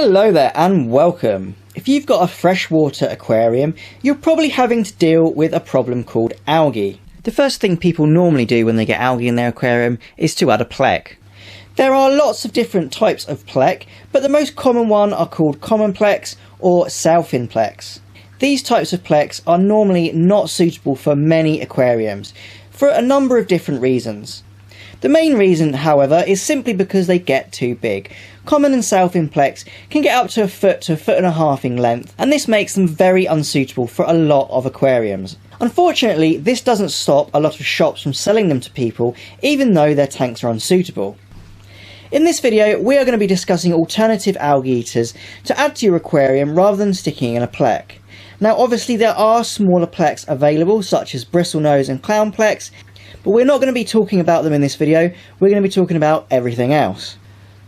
Hello there and welcome. If you've got a freshwater aquarium, you're probably having to deal with a problem called algae. The first thing people normally do when they get algae in their aquarium is to add a Pleco. There are lots of different types of Pleco, but the most common one are called common Plecs or Southern Plecs. These types of Plecs are normally not suitable for many aquariums for a number of different reasons. The main reason, however, is simply because they get too big. Common and Southern Plecs can get up to a foot to a foot and a half in length, and this makes them very unsuitable for a lot of aquariums. Unfortunately, this doesn't stop a lot of shops from selling them to people, even though their tanks are unsuitable. In this video, we are going to be discussing alternative algae eaters to add to your aquarium rather than sticking in a Pleco. Now obviously there are smaller Plecs available, such as bristlenose and clown Plecs, but we're not going to be talking about them in this video. We're going to be talking about everything else.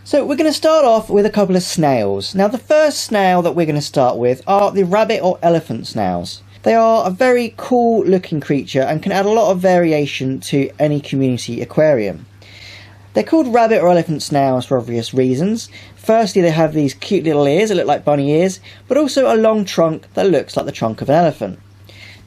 So we're going to start off with a couple of snails. Now the first snail that we're going to start with are the rabbit or elephant snails. They are a very cool looking creature and can add a lot of variation to any community aquarium. They're called rabbit or elephant snails for obvious reasons. Firstly, they have these cute little ears that look like bunny ears, but also a long trunk that looks like the trunk of an elephant.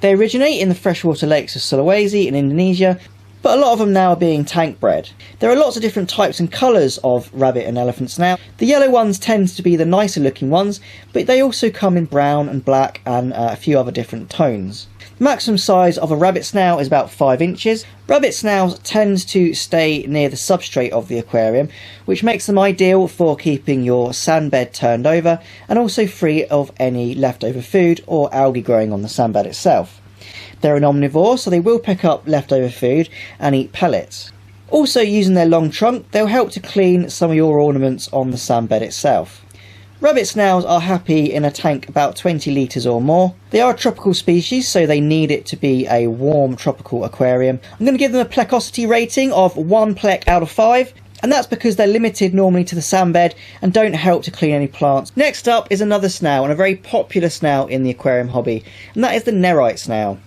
They originate in the freshwater lakes of Sulawesi in Indonesia, but a lot of them now are being tank bred. There are lots of different types and colours of rabbit and elephant snail. The yellow ones tend to be the nicer looking ones, but they also come in brown and black and a few other different tones. The maximum size of a rabbit snail is about 5 inches. Rabbit snails tend to stay near the substrate of the aquarium, which makes them ideal for keeping your sandbed turned over and also free of any leftover food or algae growing on the sandbed itself. They're an omnivore, so they will pick up leftover food and eat pellets. Also, using their long trunk, they'll help to clean some of your ornaments on the sandbed itself. Rabbit snails are happy in a tank about 20 litres or more. They are a tropical species, so they need it to be a warm tropical aquarium. I'm going to give them a plecosity rating of 1 Plec out of 5, and that's because they're limited normally to the sandbed and don't help to clean any plants. Next up is another snail, and a very popular snail in the aquarium hobby, and that is the Nerite Snail.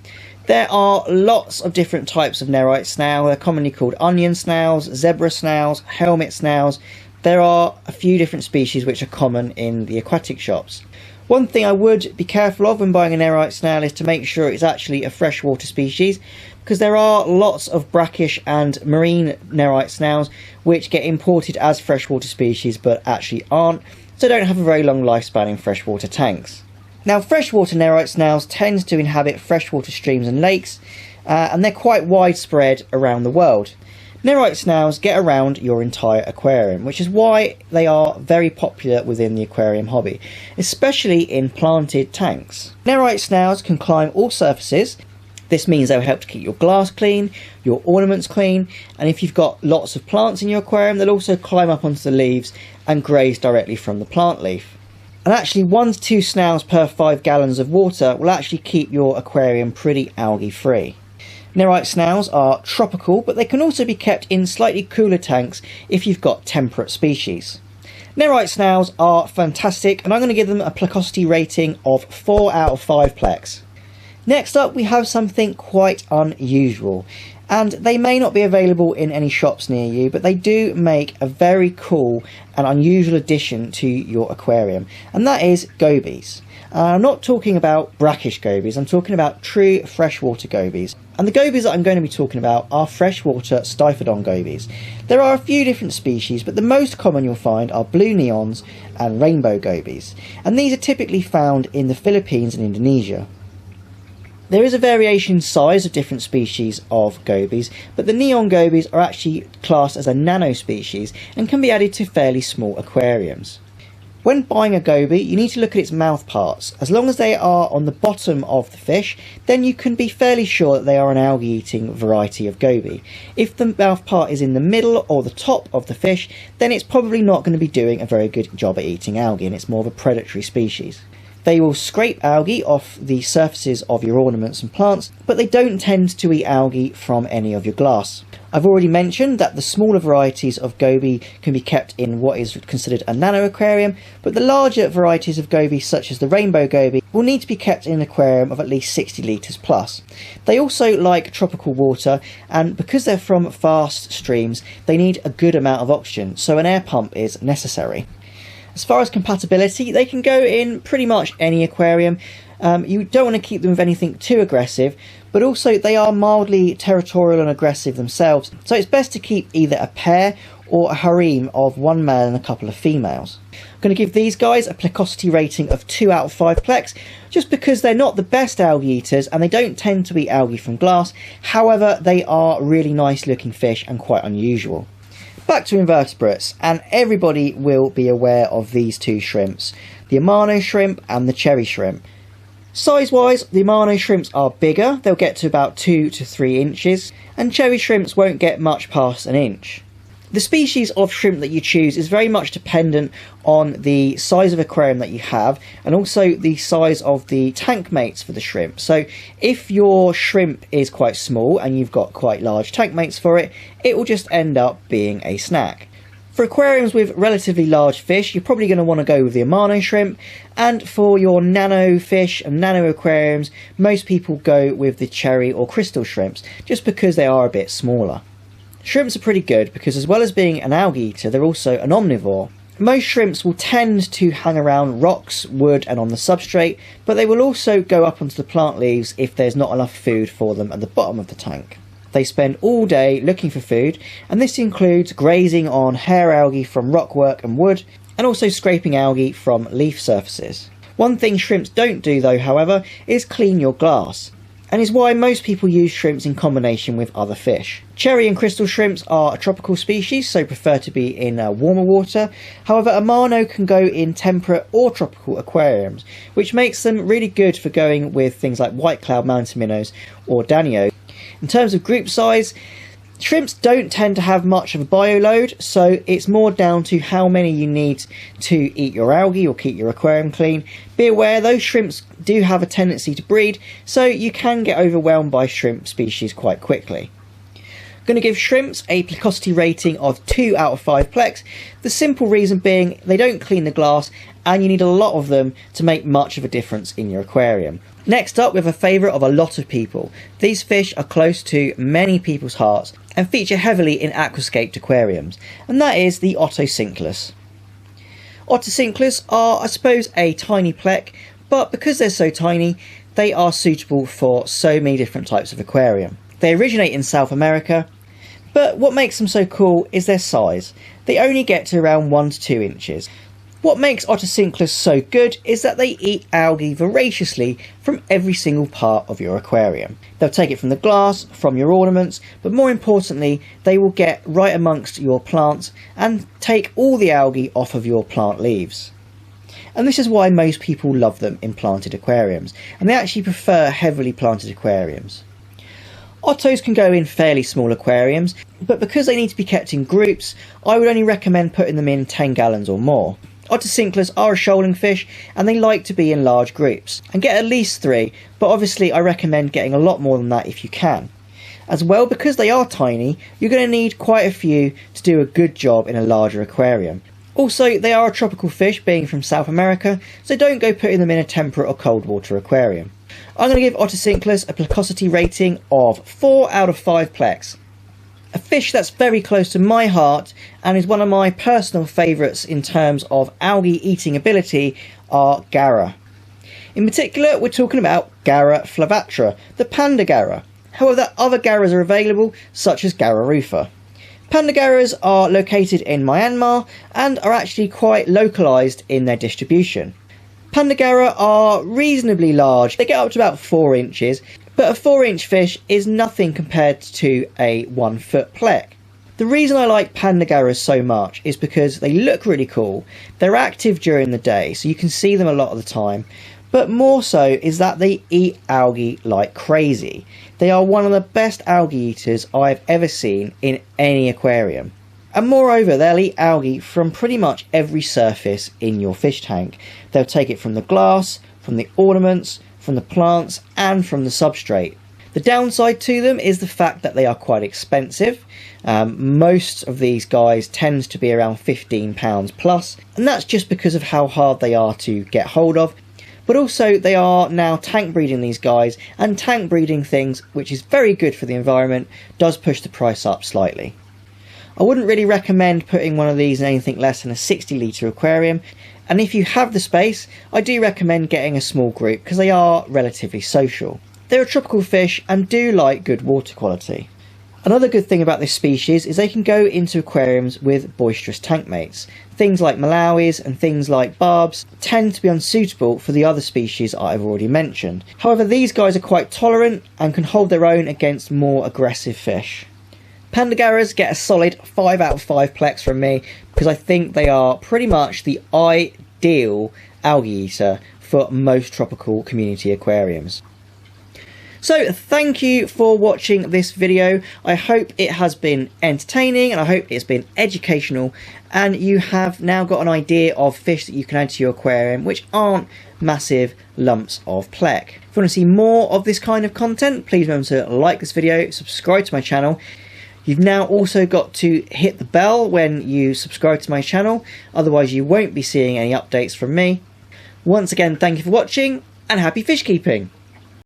There are lots of different types of Nerite snail. They're commonly called onion snails, zebra snails, helmet snails. There are a few different species which are common in the aquatic shops. One thing I would be careful of when buying a Nerite snail is to make sure it's actually a freshwater species, because there are lots of brackish and marine Nerite snails which get imported as freshwater species but actually aren't, so don't have a very long lifespan in freshwater tanks. Now freshwater Nerite snails tend to inhabit freshwater streams and lakes, and they're quite widespread around the world. Nerite snails get around your entire aquarium, which is why they are very popular within the aquarium hobby, especially in planted tanks. Nerite snails can climb all surfaces. This means they'll help to keep your glass clean, your ornaments clean, and if you've got lots of plants in your aquarium, they'll also climb up onto the leaves and graze directly from the plant leaf. And actually 1 to 2 snails per 5 gallons of water will actually keep your aquarium pretty algae free. Nerite snails are tropical, but they can also be kept in slightly cooler tanks if you've got temperate species. Nerite snails are fantastic, and I'm going to give them a plecosity rating of 4 out of 5 Plecs. Next up we have something quite unusual, and they may not be available in any shops near you, but they do make a very cool and unusual addition to your aquarium, and that is Gobies. I'm not talking about brackish Gobies, I'm talking about true freshwater Gobies. And the Gobies that I'm going to be talking about are freshwater Stiphodon Gobies. There are a few different species, but the most common you'll find are blue neons and rainbow Gobies, and these are typically found in the Philippines and Indonesia. There is a variation in size of different species of Gobies, but the neon Gobies are actually classed as a nano species and can be added to fairly small aquariums. When buying a Gobi, you need to look at its mouth parts. As long as they are on the bottom of the fish, then you can be fairly sure that they are an algae eating variety of Gobi. If the mouth part is in the middle or the top of the fish, then it's probably not going to be doing a very good job at eating algae, and it's more of a predatory species. They will scrape algae off the surfaces of your ornaments and plants, but they don't tend to eat algae from any of your glass. I've already mentioned that the smaller varieties of Gobi can be kept in what is considered a nano aquarium, but the larger varieties of Gobi, such as the rainbow Gobi, will need to be kept in an aquarium of at least 60 litres plus. They also like tropical water, and because they're from fast streams, they need a good amount of oxygen, so an air pump is necessary. As far as compatibility, they can go in pretty much any aquarium. You don't want to keep them with anything too aggressive, but also they are mildly territorial and aggressive themselves, so it's best to keep either a pair or a harem of one male and a couple of females. I'm going to give these guys a plecosity rating of 2 out of 5 plex, just because they're not the best algae eaters and they don't tend to eat algae from glass. However, they are really nice looking fish and quite unusual. Back to invertebrates, and everybody will be aware of these two shrimps, the Amano shrimp and the cherry shrimp. Size wise, the Amano shrimps are bigger, they'll get to about 2 to 3 inches, and cherry shrimps won't get much past an inch. The species of shrimp that you choose is very much dependent on the size of aquarium that you have, and also the size of the tank mates for the shrimp. So if your shrimp is quite small and you've got quite large tank mates for it, it will just end up being a snack. For aquariums with relatively large fish, you're probably going to want to go with the Amano shrimp, and for your nano fish and nano aquariums, most people go with the cherry or crystal shrimps, just because they are a bit smaller. Shrimps are pretty good because, as well as being an algae eater, they're also an omnivore. Most shrimps will tend to hang around rocks, wood and on the substrate, but they will also go up onto the plant leaves if there's not enough food for them at the bottom of the tank. They spend all day looking for food, and this includes grazing on hair algae from rockwork and wood, and also scraping algae from leaf surfaces. One thing shrimps don't do though, however, is clean your glass, and is why most people use shrimps in combination with other fish. Cherry and crystal shrimps are a tropical species, so prefer to be in warmer water. However, Amano can go in temperate or tropical aquariums, which makes them really good for going with things like white cloud mountain minnows or danio. In terms of group size, shrimps don't tend to have much of a bioload, so it's more down to how many you need to eat your algae or keep your aquarium clean. Be aware those shrimps do have a tendency to breed, so you can get overwhelmed by shrimp species quite quickly. I'm going to give shrimps a plecosity rating of 2 out of 5 plex, the simple reason being they don't clean the glass and you need a lot of them to make much of a difference in your aquarium. Next up, we have a favourite of a lot of people. These fish are close to many people's hearts and feature heavily in aquascaped aquariums, and that is the Otocinclus. Otocinclus are, I suppose, a tiny plec, but because they're so tiny, they are suitable for so many different types of aquarium. They originate in South America, but what makes them so cool is their size. They only get to around 1 to 2 inches. What makes Otocinclus so good is that they eat algae voraciously from every single part of your aquarium. They'll take it from the glass, from your ornaments, but more importantly, they will get right amongst your plants and take all the algae off of your plant leaves. And this is why most people love them in planted aquariums, and they actually prefer heavily planted aquariums. Ottos can go in fairly small aquariums, but because they need to be kept in groups, I would only recommend putting them in 10 gallons or more. Otocinclus are a shoaling fish and they like to be in large groups, and get at least 3, but obviously I recommend getting a lot more than that if you can. As well, because they are tiny, you're going to need quite a few to do a good job in a larger aquarium. Also, they are a tropical fish, being from South America, so don't go putting them in a temperate or cold water aquarium. I'm going to give Otocinclus a plecosity rating of 4 out of 5 plex. A fish that's very close to my heart and is one of my personal favourites in terms of algae eating ability are Gara. In particular, we're talking about Gara flavatra, the Pandeguera. However, other Garas are available, such as Gara rufa. Pandegueras are located in Myanmar and are actually quite localised in their distribution. Pandeguera are reasonably large, they get up to about 4 inches, but a 4-inch fish is nothing compared to a 1-foot plec. The reason I like Pandegueras so much is because they look really cool, they're active during the day so you can see them a lot of the time, but more so is that they eat algae like crazy. They are one of the best algae eaters I've ever seen in any aquarium. And moreover, they'll eat algae from pretty much every surface in your fish tank. They'll take it from the glass, from the ornaments, from the plants and from the substrate. The downside to them is the fact that they are quite expensive. Most of these guys tend to be around £15 plus, and that's just because of how hard they are to get hold of. But also they are now tank breeding these guys, and tank breeding things, which is very good for the environment, does push the price up slightly. I wouldn't really recommend putting one of these in anything less than a 60 litre aquarium, and if you have the space, I do recommend getting a small group because they are relatively social. They're a tropical fish and do like good water quality. Another good thing about this species is they can go into aquariums with boisterous tank mates. Things like Malawis and things like barbs tend to be unsuitable for the other species I've already mentioned. However, these guys are quite tolerant and can hold their own against more aggressive fish. Pandegueras get a solid 5 out of 5 plex from me because I think they are pretty much the ideal algae eater for most tropical community aquariums. So thank you for watching this video. I hope it has been entertaining and I hope it's been educational and you have now got an idea of fish that you can add to your aquarium which aren't massive lumps of plec. If you want to see more of this kind of content, please remember to like this video, subscribe to my channel. You've now also got to hit the bell when you subscribe to my channel, otherwise you won't be seeing any updates from me. Once again, thank you for watching and happy fish keeping!